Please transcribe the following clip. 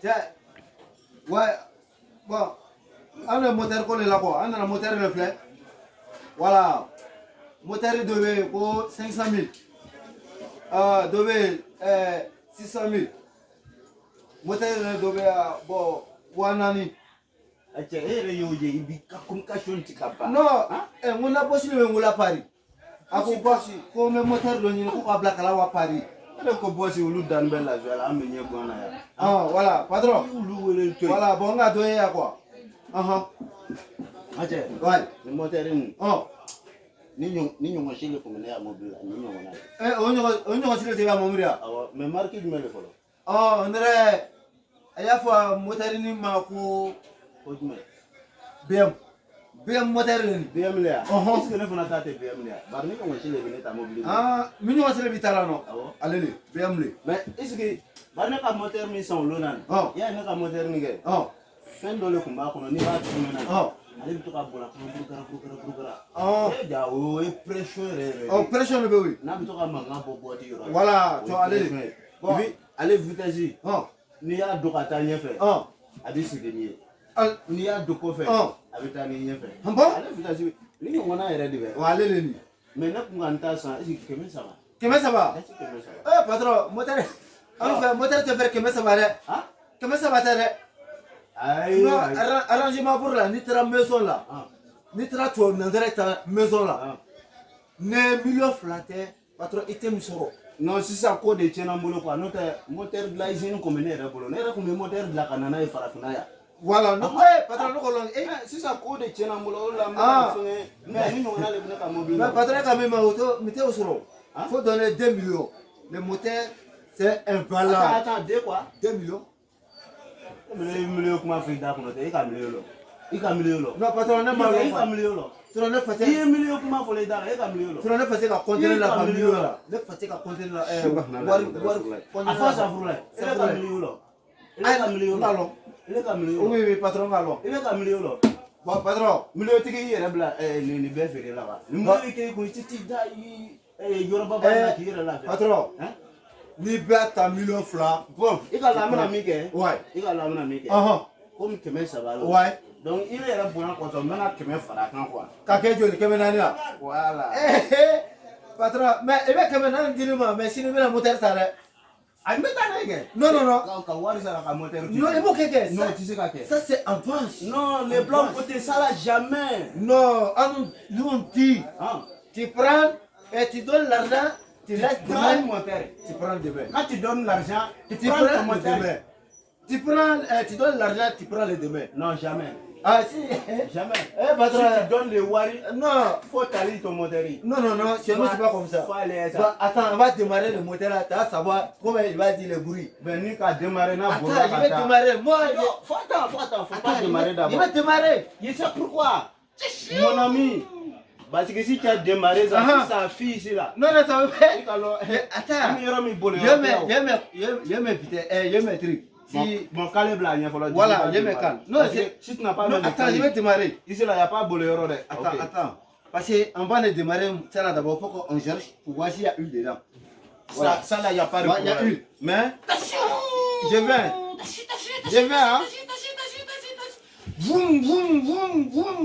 Ouais, bon, on a un moteur collé là quoi, on a un moteur reflet. Voilà, moteur de pour 500 000, de 600 000, moteur de bon, Wanani. Non, on a possible de la Paris. Ako bosi, ko me moteur do ni ko abla kala wa Paris. Ko bosi ulu dan bella vela amenye gwana ya. Ah, voilà, patron. Ulu wele to. Voilà, bon nga do ya quoi. Ache, Ouais. le moteur ni. Oh. Ni nyongo shile ko mena ya mobile, ni nyongo na. Onyo sile te ba momuria. Awa, me market me le folo. Oh, ndre aya fa moteur ni ma ko Ojme. BM moteur ni. BM le ya. Est-ce que le fona tate BM le ya? Bar ni nyongo shile bene ta mobile. Ah, minyo sile bitala no. Awo. Allez, BM le. Mais est-ce que bar ne ka moteur mi son lonan? Oh. Ya ne ka moteur ni ge. Oh. Fen do le kumba kono ni ba tu mena. Oh. Ale bi to ka bola kura. Oh. E ja o e pressure re. Oh, pression le be oui. Na bi to ka manga bo bo ti yoro. Voilà, to allez. Bon, allez vitesse. Oh. Ni ya do ka ta nyefe. Oh. Abi sigeni. Al Ni ya do ko fe. Oh. Abi ta ni nyefe. Hambo? Ale vitesse. Ni ngo na yere dibe. Wa allez ni. Mais na kunga nta san, est-ce que keme ça va? Comment ça va? Est-ce que keme ça va? Patron, moteur. On fait moteur te faire comment ça va? Hein? Comment ça va te? Aïe. Non, arrangement pour la nitra maison là. Nitra tu on dirait ta maison là. Ne million flatter, patron item soro. Non, si ça ko de tiena mbolo kwa note moteur de la usine comme ne rebolo. Ne re moteur de la kanana e farafina ya. Voilà, non, ouais, patron no kolong. Si ça ko de tiena mbolo la ma fait. Mais ni ngona le ka mobile. Mais patron quand même auto, mettez au soro. Faut donner 2 millions. Le moteur c'est invalable. Attends, 2 quoi? 2 millions. Million kuma fi da kuno te e ka million lo. E ka million lo. Non, patron ne ma e ka million lo. Tu n'as pas fait. E million kuma fo le da e ka million lo. Tu n'as pas fait qu'à compter la famille là. Ne pas fait qu'à compter la a fa sa furu la. E ka million lo. E ka million lo. E ka million lo. Oui, patron allons. E ka million lo. Bon, patron. Million tigi yere bla ni be fere la ba. Ni mo ke ko titi da yi yoro baba na ki yere la. Patron. Hein? Ni bête à million francs. Bon, il va l'amener à Mickey. Ouais. Il va l'amener à Mickey. Comme tu mets ça va. Ouais. Donc il est là pour un compte, on a que mes frères quoi. Kake joli kemenani là. Voilà. Patron, mais il va kemenani dis-moi, mais si nous la moteur ça là. Ah mais t'as rien. Non non non. Quand voir ça la moteur. Non, il faut que non, tu sais quoi. Ça c'est en avance. Non, les blancs côté ça là jamais. Non, nous on dit. Tu prends et tu donnes l'argent. Tu laisses demain, tu prends demain. Quand tu donnes l'argent, tu prends ton moteur. Tu donnes l'argent, tu prends le demain. Non, jamais. Ah si. Jamais. Patron, si tu donnes le wari, non. Faut t'aller ton moteur. Non, non, non, chez nous c'est pas comme ça. Faut aller ça. Bah, attends, on va démarrer le moteur là, tu vas savoir comment il va dire le bruit. Venir qu'à démarrer na attends, je vais démarrer. Moi, faut pas démarrer d'abord. Je vais démarrer. Je sais pourquoi. Mon ami. Parce que si tu as démarré ça, sa fille ici là. Non, non, ça veut pas. Attends. Je me truc. Bon, calme là, il faut le dire. Voilà, je me calme. Non, si tu n'as pas non, attends, je vais démarrer. Ici là, il n'y a pas de boléro. Attends. Parce qu'on va le démarrer, ça là d'abord, il faut qu'on cherche pour voir s'il y a huile dedans. Voilà. Ça là, il n'y a pas de problème. Il y a huile. Mais, je viens. Je viens, hein. Vroom, vroom, vroom, vroom.